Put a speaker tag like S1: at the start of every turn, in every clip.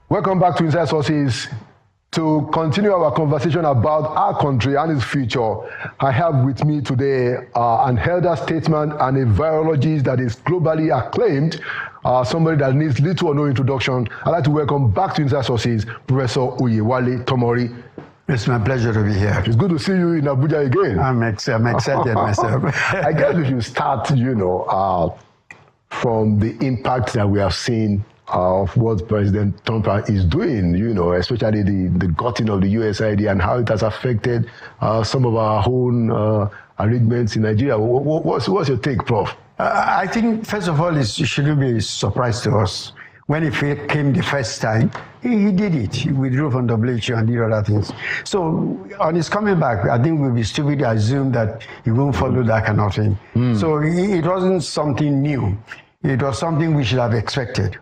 S1: Welcome back to Inside Sources. To continue our conversation about our country and its future, I have with me today an elder statesman and a virologist that is globally acclaimed, somebody that needs little or no introduction. I'd like to welcome back to Inside Sources, Professor Oyewale Tomori.
S2: It's my pleasure to be here.
S1: It's good to see you in Abuja again.
S2: I'm excited myself.
S1: I guess we should start, from the impact that we have seen of what President Trump is doing, especially the gutting of the USAID and how it has affected some of our own arrangements in Nigeria. What's your take, Prof?
S2: I think, first of all, it shouldn't be a surprise to us. When it came the first time, he did it. He withdrew from WHO and did other things. So on his coming back, I think we'll be stupid to assume that he won't follow that kind of thing. So it wasn't something new. It was something we should have expected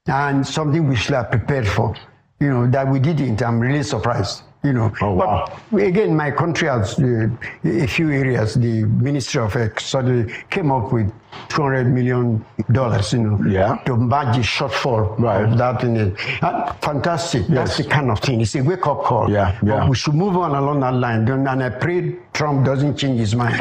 S2: and something we should have prepared for. That we didn't. I'm really surprised.
S1: Oh, wow.
S2: But again, my country has a few areas. The Ministry of Health suddenly came up with $200 million, to match the shortfall of that thing. Fantastic. Yes. That's the kind of thing. It's a wake-up call. But we should move on along that line. And I pray Trump doesn't change his mind.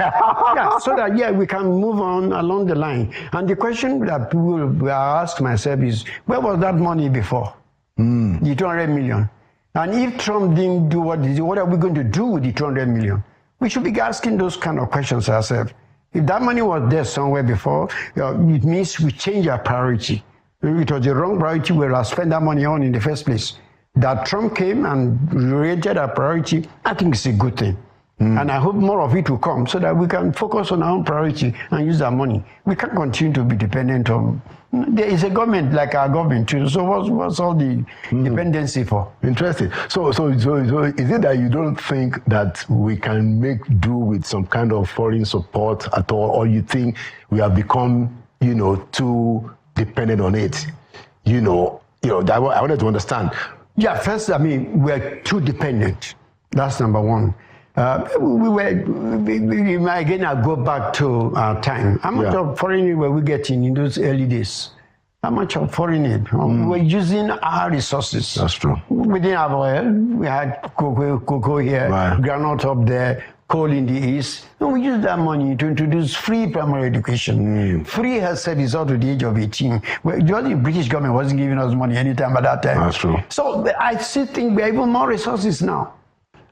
S2: So that, we can move on along the line. And the question that we ask myself is, where was that money before? The 200 million. And if Trump didn't do what are we going to do with the 200 million? We should be asking those kind of questions ourselves. If that money was there somewhere before, it means we change our priority. It was the wrong priority we would spend that money on in the first place. That Trump came and rated our priority, I think it's a good thing. And I hope more of it will come so that we can focus on our own priority and use our money. We can't continue to be dependent on... There is a government like our government too. So what's all the dependency for?
S1: Interesting. So is it that you don't think that we can make do with some kind of foreign support at all, or you think we have become, too dependent on it? I wanted to understand.
S2: Yeah, first, we're too dependent. That's number one. Again, I'll go back to our time. How much of foreign aid were we getting in those early days? How much of foreign aid? We were using our resources.
S1: That's true.
S2: We didn't have oil. We had cocoa here, granite up there, coal in the east. And we used that money to introduce free primary education, free health service up to the age of 18. The British government wasn't giving us money anytime at that time.
S1: That's true.
S2: So I still think we have even more resources now.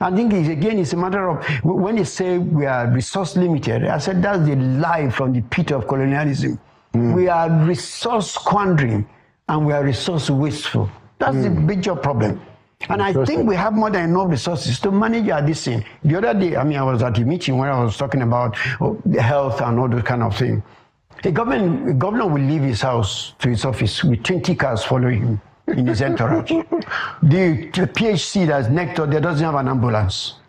S2: I think, it's a matter of, when they say we are resource limited, I said that's the lie from the pit of colonialism. We are resource squandering and we are resource wasteful. That's the major problem. And I think we have more than enough resources to manage this thing. The other day, I was at a meeting where I was talking about health and all those kind of things. A governor will leave his house to his office with 20 cars following him in his entourage. The PhD that's next door there doesn't have an ambulance.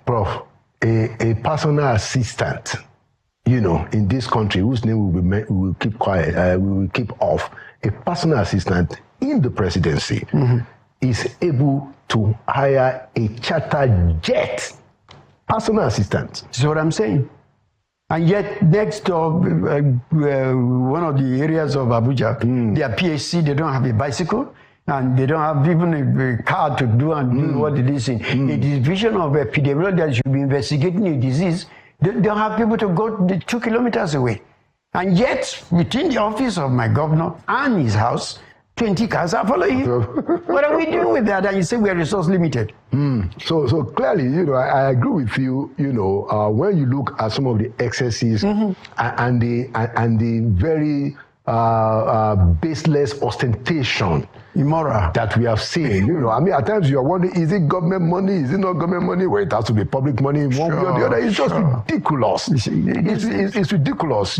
S1: Prof, a personal assistant, in this country, whose name we will keep quiet, we will keep off, a personal assistant in the presidency is able to hire a charter jet. Personal assistant.
S2: That's what I'm saying. And yet, next door, one of the areas of Abuja, their PhD, they don't have a bicycle, and they don't have even a car to do what it is in. A division of epidemiology that should be investigating a disease, they don't have people to go 2 kilometers away. And yet, between the office of my governor and his house, 20 cars are following him. What are we doing with that? And you say we are resource limited.
S1: So clearly, I agree with you. When you look at some of the excesses and the very baseless ostentation,
S2: immoral,
S1: that we have seen. At times you are wondering, is it government money? Is it not government money? Well, it has to be public money in one way or the other. It's just ridiculous. It's ridiculous.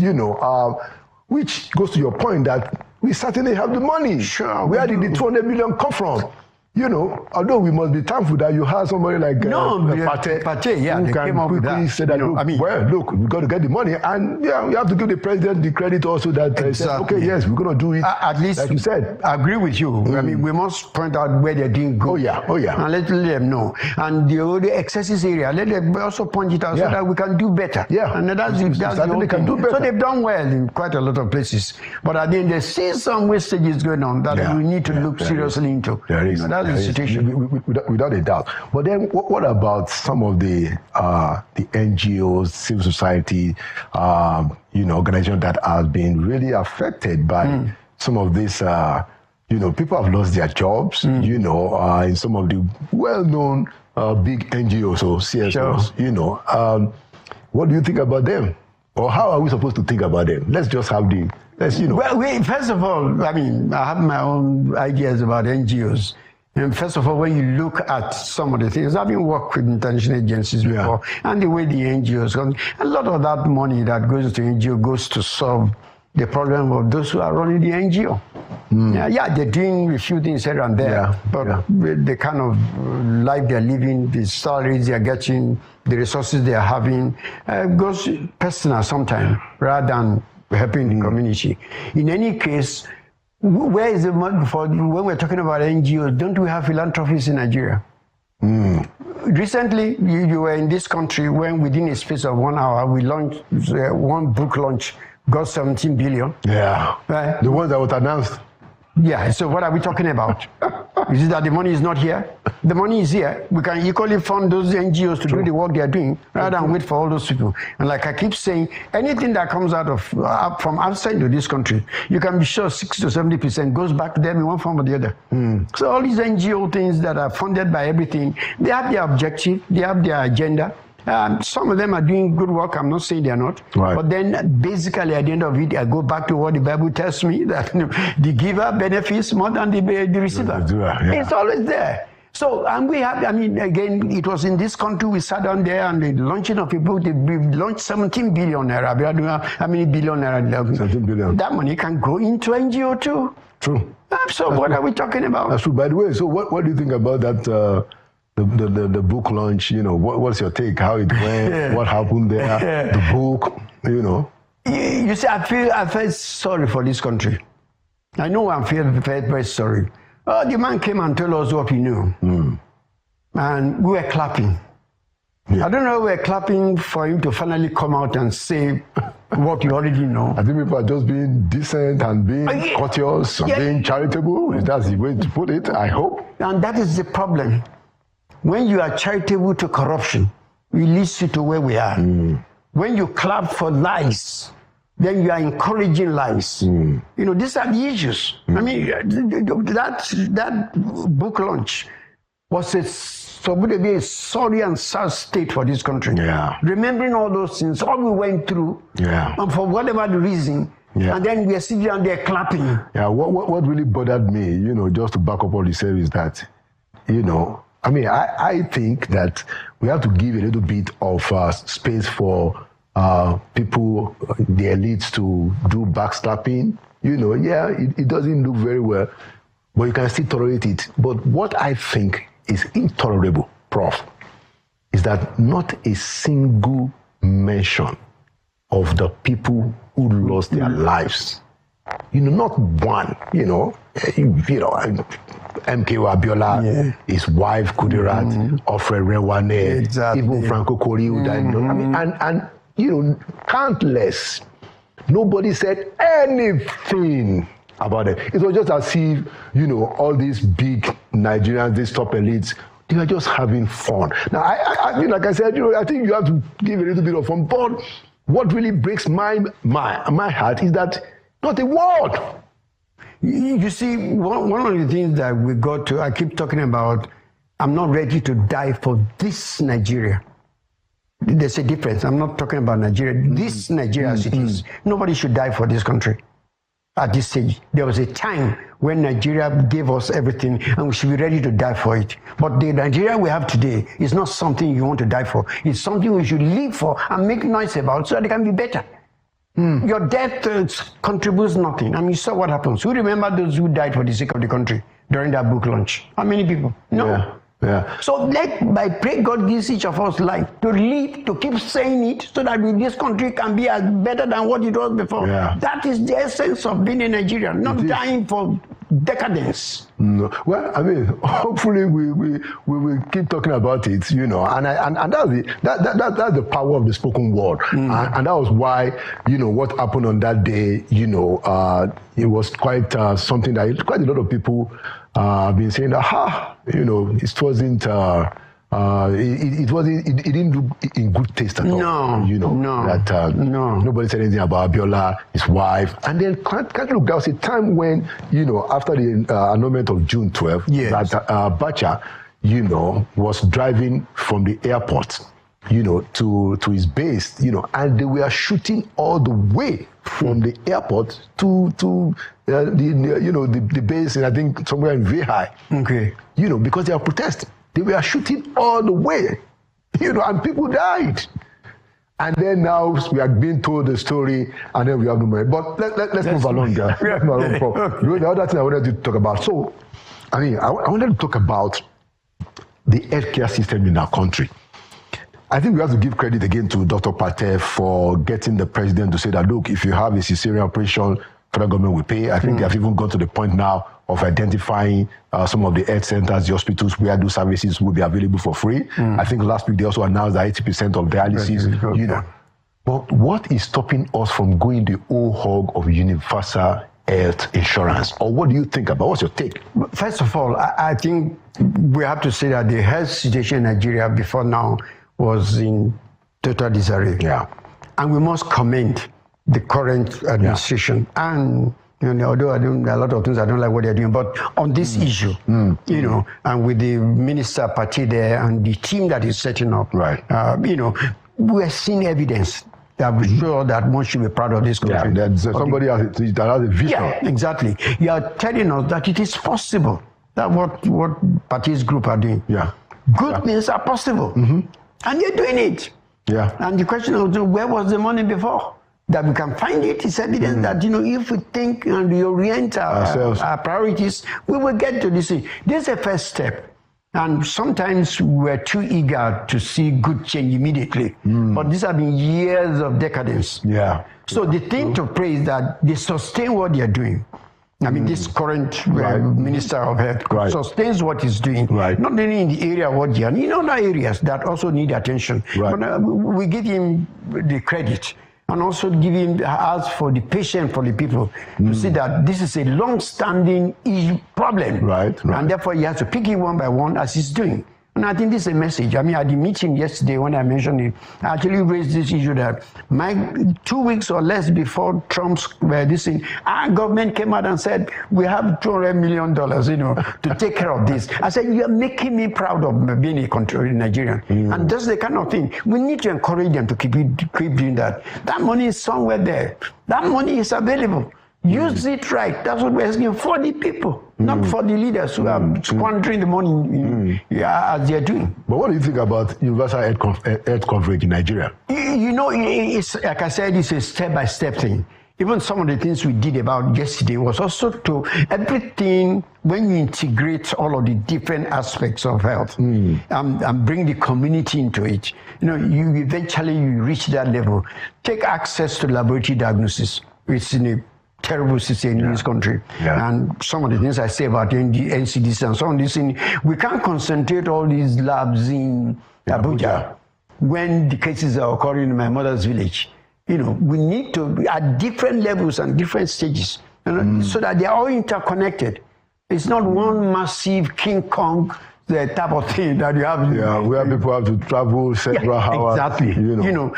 S1: Which goes to your point that we certainly have the money.
S2: Sure.
S1: Where did the 200 million come from? you know, although we must be thankful that you have somebody like
S2: Pate, yeah,
S1: who can quickly say that, look, we've got to get the money, and yeah, we have to give the president the credit also that said, okay, yes, we're going to do it.
S2: At least,
S1: like you said,
S2: I agree with you. I mean, we must point out where they're doing good.
S1: Oh yeah,
S2: and let them know. And the excesses area, let them also point it out so that we can do better.
S1: Yeah,
S2: and that's the whole
S1: can do better.
S2: So they've done well in quite a lot of places, but I think there's still some wastages going on that we need to look seriously into.
S1: There is.
S2: That's the situation.
S1: Without a doubt. But then, what about some of the NGOs, civil society, organizations that have been really affected by some of this? People have lost their jobs. In some of the well-known big NGOs or CSOs. Sure. What do you think about them, or how are we supposed to think about them? Let's just have
S2: Well, first of all, I mean, I have my own ideas about NGOs. And first of all, when you look at some of the things, I've been working with international agencies before, and the way the NGOs come, a lot of that money that goes to NGO goes to solve the problem of those who are running the NGO. They're doing a few things here and there, but the kind of life they're living, the salaries they're getting, the resources they're having, goes personal sometimes rather than helping the community. In any case, where is the money for when we're talking about NGOs? Don't we have philanthropists in Nigeria? Recently, you were in this country when within a space of 1 hour, we launched one book launch, got 17 billion.
S1: Yeah, right? The one that was announced.
S2: Yeah, so what are we talking about? Is it that the money is not here? The money is here. We can equally fund those NGOs to do the work they are doing rather than wait for all those people. And like I keep saying, anything that comes out of from outside of this country, you can be sure 60 to 70% goes back to them in one form or the other. So all these NGO things that are funded by everything, they have their objective, they have their agenda. Some of them are doing good work. I'm not saying they're not. Right. But then basically at the end of it, I go back to what the Bible tells me, that the giver benefits more than the receiver. It's always there. So, and we have, I mean, again, it was in this country, we sat down there and the launching of a book, we launched 17 billion naira. How many billion naira?
S1: 17 billion.
S2: That money can go into NGO too.
S1: True.
S2: So what are we talking about?
S1: That's true. By the way, so what do you think about that? The book launch, what's your take? How it went? What happened there? The book,
S2: You see, I felt sorry for this country. I know I feel very sorry. The man came and told us what he knew, and we were clapping. I don't know, we were clapping for him to finally come out and say what you already know.
S1: I think people are just being decent and being courteous and being charitable. That's the way to put it, I hope.
S2: And that is the problem. When you are charitable to corruption, it leads you to where we are. When you clap for lies, then you are encouraging lies. These are the issues. I mean, that book launch was supposed to be a sorry and sad state for this country. Remembering all those things, all we went through, and for whatever the reason, and then we are sitting down there clapping.
S1: What really bothered me, just to back up all the said is that, I think that we have to give a little bit of space for people, the elites, to do backslapping. It doesn't look very well, but you can still tolerate it. But what I think is intolerable, Prof, is that not a single mention of the people who lost their lives. Not one, MK Abiola, his wife Kudirat, Alfred Rewane, even Franco Kori, who died. And countless. Nobody said anything about it. It was just as if, all these big Nigerians, these top elites, they were just having fun. Now, I like I said, I think you have to give a little bit of fun. But what really breaks my heart is that not a word.
S2: You see, one of the things that we got to, I keep talking about, I'm not ready to die for this Nigeria. There's a difference. I'm not talking about Nigeria. This Nigeria as it is. Nobody should die for this country at this stage. There was a time when Nigeria gave us everything and we should be ready to die for it. But the Nigeria we have today is not something you want to die for. It's something we should live for and make noise about so that it can be better. Your death contributes nothing. I mean, you saw what happens. Who remember those who died for the sake of the country? during that book launch? How many people? No.
S1: Yeah. Yeah.
S2: So I pray God gives each of us life to live, to keep saying it, so that this country can be as better than what it was before.
S1: Yeah.
S2: That is the essence of being a Nigerian, not dying for decadence.
S1: No. Well, I mean, hopefully we will keep talking about it, you know, and that's the power of the spoken word, and that was why, you know, what happened on that day, you know, it was quite something that quite a lot of people have been saying that, you know, it wasn't. It didn't do in good taste at all.
S2: No,
S1: you know,
S2: no.
S1: Nobody said anything about Abiola, his wife, and then can't look. There was a time when, you know, after the annulment of June 12th,
S2: yes,
S1: that Abacha, you know, was driving from the airport, you know, to his base, you know, and they were shooting all the way from the airport to the base, and I think somewhere in Vihai.
S2: Okay,
S1: you know, because they are protesting. They were shooting all the way, you know, and people died. And then now we are being told the story, and then we have no money. But let's move along, guys. The other thing I wanted to talk about. So, I mean, I wanted to talk about the healthcare system in our country. I think we have to give credit again to Dr. Patel for getting the president to say that, look, if you have a cesarean operation, federal government will pay. I think they have even gone to the point now of identifying some of the health centers, the hospitals where those services will be available for free. I think last week they also announced that 80% of dialysis, you know. But what is stopping us from going the whole hog of universal health insurance? Or what do you think about? What's your take?
S2: First of all, I think we have to say that the health situation in Nigeria before now was in total disarray.
S1: Yeah.
S2: And we must commend the current administration. And you know, although a lot of things I don't like what they're doing, but on this issue, you know, and with the minister party there and the team that is setting up,
S1: right?
S2: You know, we are seeing evidence that we're sure that one should be proud of this country.
S1: Yeah, somebody that has a vision.
S2: Yeah, exactly. You are telling us that it is possible. That what party's group are doing.
S1: Yeah,
S2: good things are possible, and you're doing it.
S1: Yeah.
S2: And the question is, where was the money before? That we can find it is evidence that, you know, if we think and reorient our priorities, we will get to this thing. This is a first step. And sometimes we're too eager to see good change immediately. But these have been years of decadence.
S1: Yeah.
S2: So the thing to pray is that they sustain what they're doing. I mean, this current Minister of Health sustains what he's doing, not only in the area of what he and in other areas that also need attention. But we give him the credit. And also giving us for the patient, for the people, to see that this is a long-standing problem. Right. And therefore, he has to pick it one by one as he's doing. And I think this is a message. I mean, at the meeting yesterday when I mentioned it, I actually raised this issue that 2 weeks or less before Trump's this thing, our government came out and said, we have $200 million, you know, to take care of this. I said, you are making me proud of being a country Nigerian. And that's the kind of thing. We need to encourage them to keep doing that. That money is somewhere there. That money is available. Use it right. That's what we're asking for the people, not for the leaders who are squandering the money as they're doing.
S1: But what do you think about universal health coverage in Nigeria?
S2: You know, it's like I said, it's a step-by-step thing. Even some of the things we did about yesterday was also to everything, when you integrate all of the different aspects of health and bring the community into it, you know, you eventually reach that level. Take access to laboratory diagnosis. It's in a terrible situation in this country. And some of the things I say about NCDC and so on, this thing, we can't concentrate all these labs in Abuja when the cases are occurring in my mother's village. You know, we need to, at different levels and different stages, you know, so that they're all interconnected. It's not one massive King Kong the type of thing that you have.
S1: Yeah, where people have to travel several hours.
S2: Exactly. You know,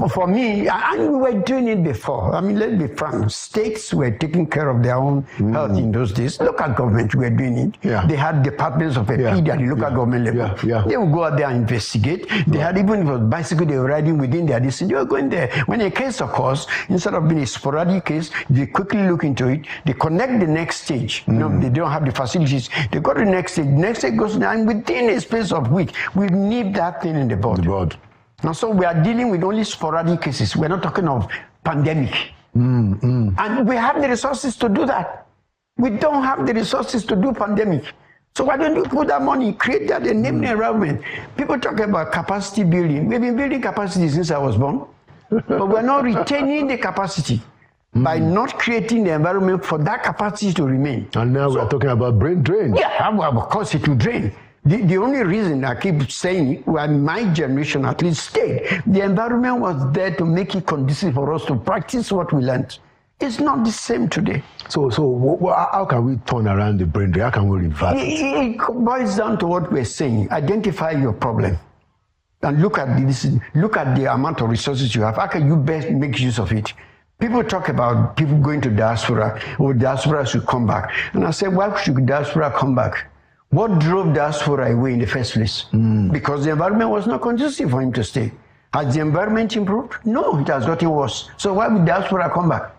S2: for me, and we were doing it before. I mean, let's be frank. States were taking care of their own health in those days. Local governments were doing it. They had departments of PD at the local government level. They would go out there and investigate. They had, even if it was bicycle, they were riding within their distance. They were going there. When a case occurs, instead of being a sporadic case, they quickly look into it. They connect the next stage. You know, they don't have the facilities. They go to the next stage. The next stage goes, and within a space of week, we need that thing in the board. And so we are dealing with only sporadic cases. We're not talking of pandemic. And we have the resources to do that. We don't have the resources to do pandemic. So why don't you put that money, create that, and name the environment? People talk about capacity building. We've been building capacity since I was born, but we're not retaining the capacity by not creating the environment for that capacity to remain.
S1: And now we're talking about brain drain.
S2: Yeah, well, of course it will drain. The only reason I keep saying, well, my generation at least stayed, the environment was there to make it conducive for us to practice what we learned. It's not the same today.
S1: So how can we turn around the brain drain? How can we reverse it?
S2: It boils down to what we're saying. Identify your problem. And look at this. Look at the amount of resources you have. How can you best make use of it? People talk about people going to diaspora, or diaspora should come back. And I said, why should diaspora come back? What drove diaspora away in the first place? Because the environment was not conducive for him to stay. Has the environment improved? No, it has gotten worse. So why would diaspora come back?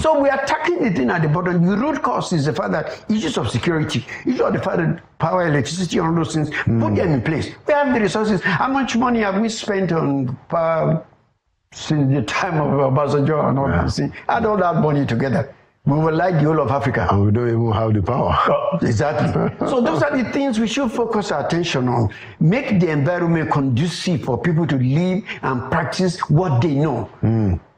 S2: So we are tackling the thing at the bottom. The root cause is the fact that issues of security, issues of the fact that power, electricity, all those things, put them in place. We have the resources. How much money have we spent on power since the time of Obasanjo and all those things? Add all that money together, we will like the whole of Africa.
S1: And we don't even have the power.
S2: Exactly. So those are the things we should focus our attention on. Make the environment conducive for people to live and practice what they know.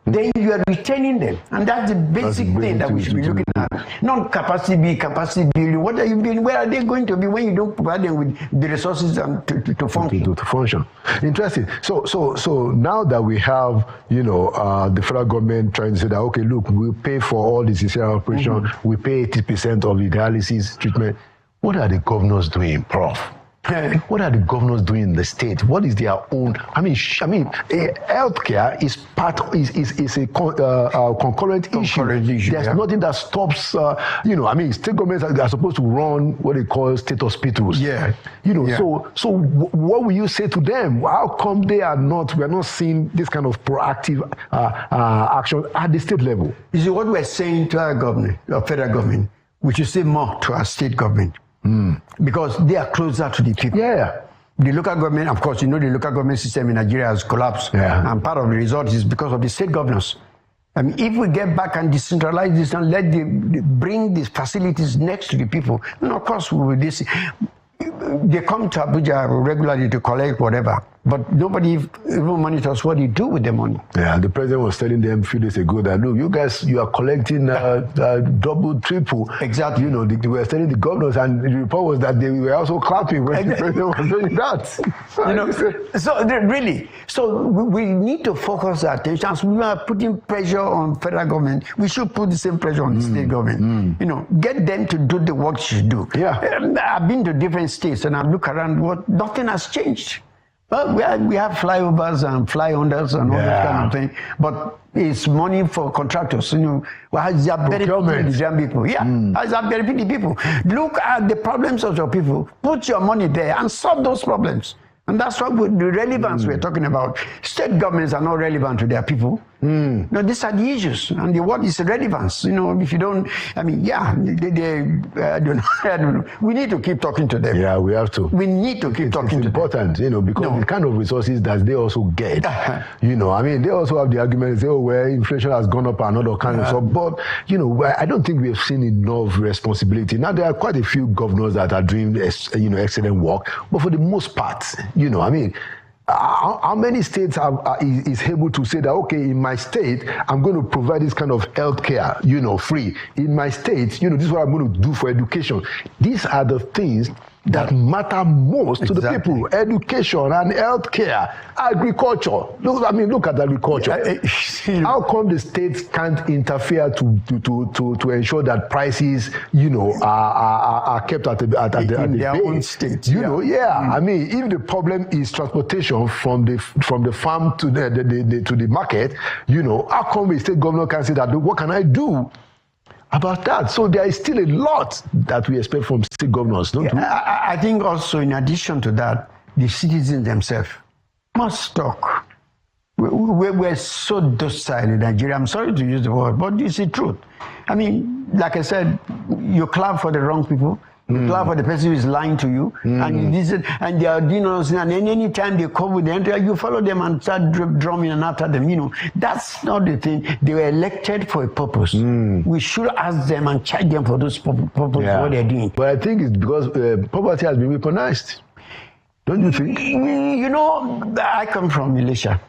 S2: Then you are retaining them. And that's the basic thing that we should be looking at. Not capacity building. What are you building? Where are they going to be when you don't provide them with the resources to function?
S1: To function. Interesting. So now that we have, the federal government trying to say that, okay, look, we'll pay for all the cesarean operation, we pay 80% of the dialysis treatment. What are the governors doing, Prof? What are the governors doing in the state? What is their own? Healthcare is a concurrent issue. There's nothing that stops. State governments are supposed to run what they call state hospitals. So what will you say to them? How come they are not? We are not seeing this kind of proactive action at the state level.
S2: You see, what we're saying to our government, our federal government, we should say more to our state government. Because they are closer to the people. The local government, of course, the local government system in Nigeria has collapsed. And part of the result is because of the state governors. If we get back and decentralize this and bring these facilities next to the people, then of course we will they come to Abuja regularly to collect whatever, but nobody even monitors what they do with the money.
S1: Yeah, the president was telling them a few days ago that, look, you guys, you are collecting double, triple.
S2: Exactly.
S1: They were telling the governors, and the report was that they were also clapping when the president was doing that.
S2: So we need to focus our attention. As we are putting pressure on federal government, we should put the same pressure on the state government. Get them to do the work they should do. I've been to different states and I look around, nothing has changed. Well, we have flyovers and fly-unders and all that kind of thing, but it's money for contractors. Has that benefited the young people? Has that benefited the people? Look at the problems of your people. Put your money there and solve those problems. And that's what the relevance we're talking about. State governments are not relevant to their people. No, these are the issues, and what is relevance? If you don't, I don't know. We need to keep talking to them.
S1: Yeah, we have to.
S2: We need to keep talking to them.
S1: It's important, because the kind of resources that they also get, they also have the argument, say, oh, well, inflation has gone up and other kind of stuff. But, I don't think we have seen enough responsibility. Now, there are quite a few governors that are doing, excellent work, but for the most part, how many states is able to say that, okay, in my state, I'm going to provide this kind of health care, free. In my state, this is what I'm going to do for education. These are the things that matter most to the people. Education and health care, agriculture. Look at agriculture. How come the states can't interfere to ensure that prices, are kept at
S2: their own states?
S1: If the problem is transportation from the farm to the market, how come a state governor can say that? What can I do about that? So there is still a lot that we expect from state governors, don't we?
S2: I think also, in addition to that, the citizens themselves must talk. We're so docile in Nigeria. I'm sorry to use the word, but it's the truth. Like I said, you clap for the wrong people, You clap for the person who is lying to you, and they are doing all this, and then any time they come with the entry, you follow them and start drumming and after them. That's not the thing. They were elected for a purpose. We should ask them and charge them for those purposes, what they're doing.
S1: But I think it's because poverty has been weaponized. Don't you think?
S2: I come from Malaysia,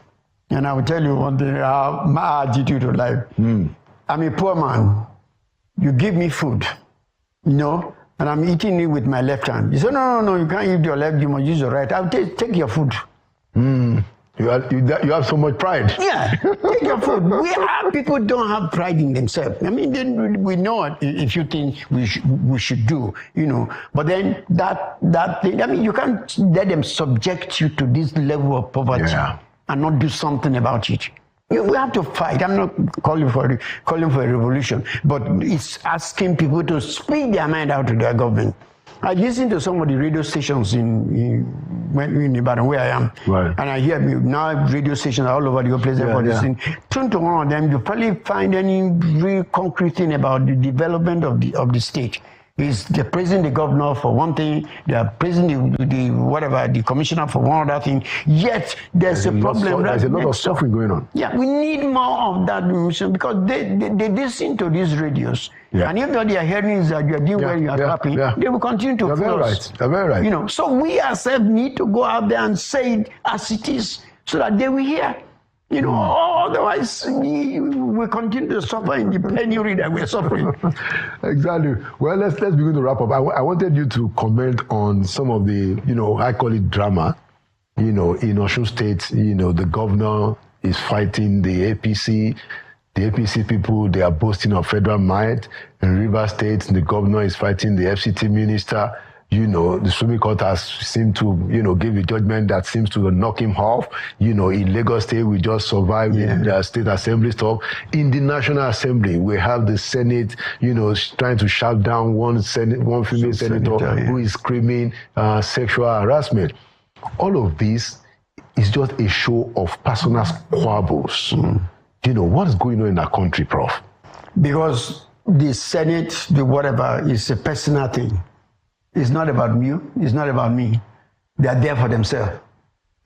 S2: and I will tell you one thing, my attitude to life. I'm a poor man. You give me food, and I'm eating it with my left hand. You say, no, you can't use your left, you must use your right. I'll take your food.
S1: You have so much pride.
S2: Yeah, take your food. People don't have pride in themselves. I mean, we know a few things we should do, But then that thing, I mean, you can't let them subject you to this level of poverty and not do something about it. We have to fight. I'm not calling for a revolution, but it's asking people to speak their mind out to their government. I listen to some of the radio stations in Ibadan, where I am, and I hear now radio stations all over the place. Turn to one of them, you probably find any real concrete thing about the development of the state. Is they're praising the governor for one thing, they're praising the commissioner for one other thing, yet there's a problem.
S1: There's a lot of suffering going on.
S2: Yeah, we need more of that mission, because they listen to these radios. And if what they are hearing is that you are doing well, you are happy, they will continue to
S1: follow us. You're very right.
S2: So we ourselves need to go out there and say it as it is, so that they will hear. Otherwise we continue to suffer in the penury that we're suffering.
S1: Exactly. Well, let's begin to wrap up. I wanted you to comment on some of the, I call it drama, in Osun State. The governor is fighting the APC. The APC people, they are boasting of federal might. In Rivers State, the governor is fighting the FCT minister. The Supreme Court has seemed to, give a judgment that seems to knock him off. In Lagos State, we just survived the state assembly stuff. In the National Assembly, we have the Senate, trying to shut down one female senator who is screaming sexual harassment. All of this is just a show of personal squabbles. What is going on in our country, Prof?
S2: Because the Senate, the whatever, is a personal thing. It's not about you. It's not about me. They are there for themselves.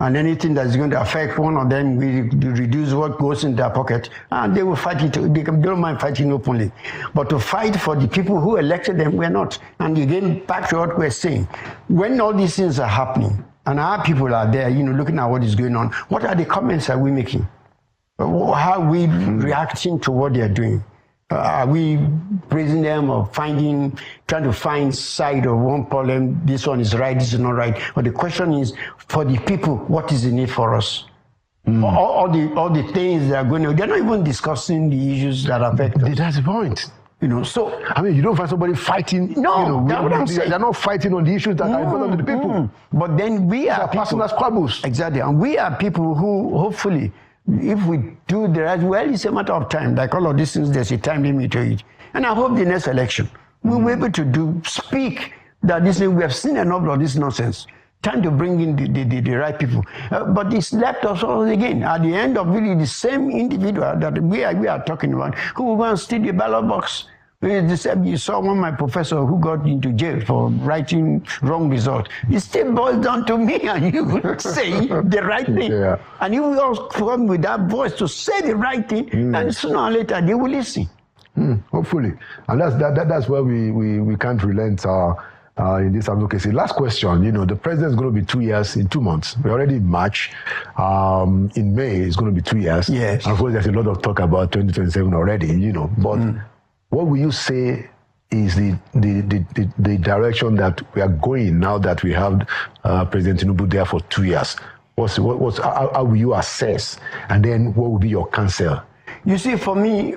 S2: And anything that's going to affect one of them, we reduce what goes in their pocket, and they will fight it. They don't mind fighting openly. But to fight for the people who elected them, we're not. And again, back to what we're saying. When all these things are happening, and our people are there, looking at what is going on, what are the comments are we making? How are we reacting to what they're doing? Are we praising them or trying to find side of one problem? This one is right, this is not right. But the question is, for the people, what is the need for us? All the things that are going on, they're not even discussing the issues that affect us.
S1: That's the point.
S2: So
S1: I mean, you don't find somebody fighting.
S2: No, that's what I'm saying.
S1: They're not fighting on the issues that are important to the people.
S2: But then we are
S1: personal squabbles.
S2: Exactly, and we are people who hopefully, if we do the right, it's a matter of time. Like all of these things, there's a time limit to it. And I hope the next election, we'll be able to speak that this thing, we have seen enough of this nonsense. Time to bring in the right people. But it's left us all again. At the end of really the same individual that we are talking about, who will go and steal the ballot box. You saw one of my professor who got into jail for writing wrong result. It still boils down to me and you say the right thing. And you will all come with that voice to say the right thing, and sooner or later they will listen.
S1: Hopefully. And that's where we can't relent in this advocacy. Last question, the president is going to be 2 years in 2 months. We're already in March. In May, it's going to be 2 years.
S2: Yes.
S1: And of course, there's a lot of talk about 2027 already, but what will you say is the direction that we are going now that we have President Tinubu there for 2 years? How will you assess? And then what will be your counsel?
S2: You see, for me,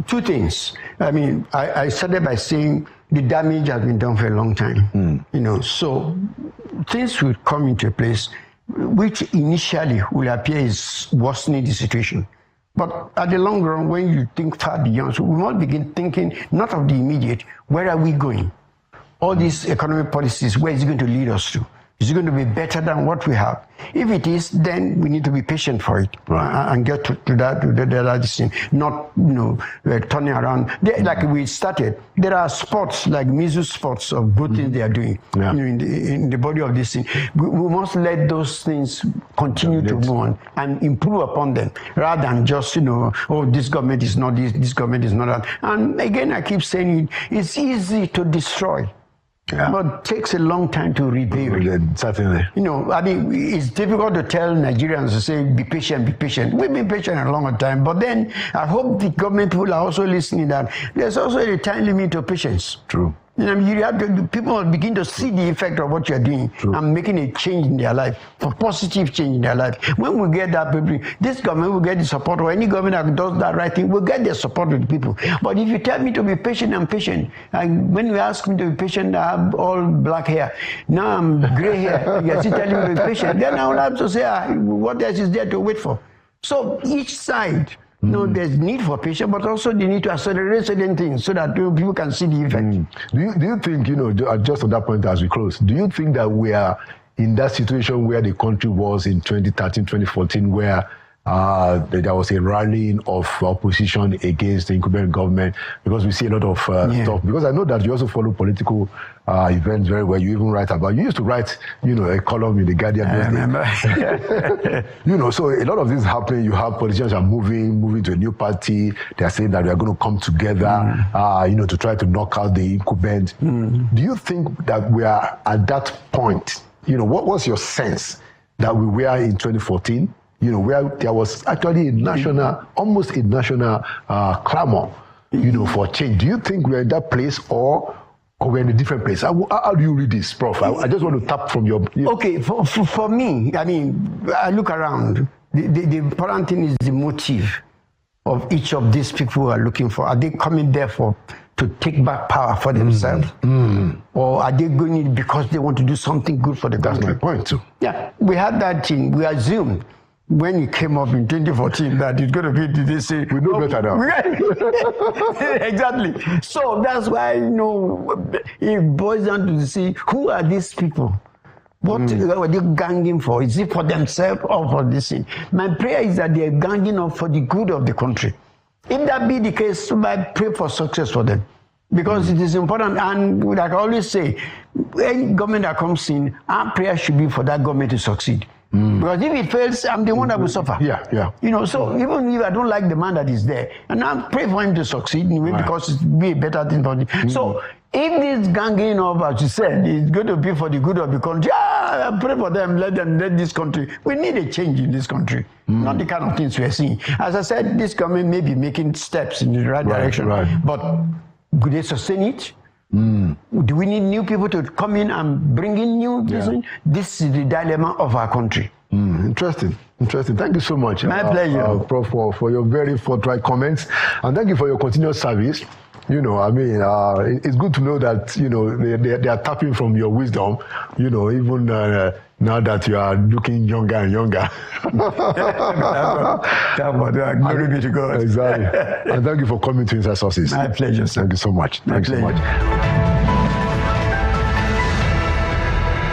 S2: two things. I mean, I started by saying the damage has been done for a long time. So things will come into place which initially will appear is worsening the situation. But at the long run, when you think far beyond, so we must begin thinking not of the immediate, where are we going? All these economic policies, where is it going to lead us to? Is it going to be better than what we have? If it is, then we need to be patient for it and get to that thing. Not, turning around. Like we started, there are sports like measles sports of good things they are doing in the body of this thing. We must let those things continue to go on and improve upon them rather than just, this government is not this government is not that. And again, I keep saying it's easy to destroy. Yeah. But it takes a long time to rebuild.
S1: Certainly.
S2: It's difficult to tell Nigerians to say, be patient, be patient. We've been patient a longer time. But then I hope the government people are also listening that there's also a time limit to patience.
S1: True.
S2: You have to, people will begin to see the effect of what you're doing and making a change in their life, for positive change in their life. When we get that, people, this government will get the support, or any government that does that right thing will get the support of the people. But if you tell me to be patient, I'm patient. And when you ask me to be patient, I have all black hair. Now I'm gray hair. You're still telling me to be patient. Then I will have to say, what else is there to wait for? So each side, there's need for patience, but also they need to accelerate certain things so that people can see the effect.
S1: Do you think, just on that point as we close, do you think that we are in that situation where the country was in 2013, 2014, where there was a rallying of opposition against the incumbent government? Because we see a lot of stuff. Because I know that you also follow political events very well. You even write about. You used to write, a column in the Guardian.
S2: I remember.
S1: So a lot of this is happening. You have politicians are moving to a new party. They are saying that we are going to come together, to try to knock out the incumbent. Do you think that we are at that point? What was your sense that we were in 2014? Where there was actually almost a national clamor, for change. Do you think we're in that place or we're in a different place? How do you read this, Prof? I just want to tap from your...
S2: Okay, for me, I look around. The important thing is the motive of each of these people who are looking for. Are they coming there to take back power for themselves? Or are they going in because they want to do something good for the country?
S1: That's my point too.
S2: Yeah, we had that thing. We assumed when it came up in 2014 that it's going to be this.
S1: We know better now.
S2: Exactly. So that's why, it boils down to see who are these people? What are they ganging for? Is it for themselves or for this thing? My prayer is that they're ganging up for the good of the country. If that be the case, I pray for success for them. Because it is important, and like I always say, any government that comes in, our prayer should be for that government to succeed. Because if it fails, I'm the one that will suffer.
S1: Yeah.
S2: So even if I don't like the man that is there, and I pray for him to succeed because it will be a better thing for him. So if this ganging up, as you said, is going to be for the good of the country, I pray for them, let this country. We need a change in this country, not the kind of things we are seeing. As I said, this government may be making steps in the right direction, but could they sustain it? Do we need new people to come in and bring in new business? This is the dilemma of our country.
S1: Interesting. Thank you so much.
S2: My pleasure.
S1: Prof, for your very forthright comments. And thank you for your continuous service. It's good to know that, they are tapping from your wisdom, even now that you are looking younger and younger.
S2: Glory be to God.
S1: Exactly. And thank you for coming to Inside Sources.
S2: My pleasure, sir.
S1: Thank you so much. Thanks so much.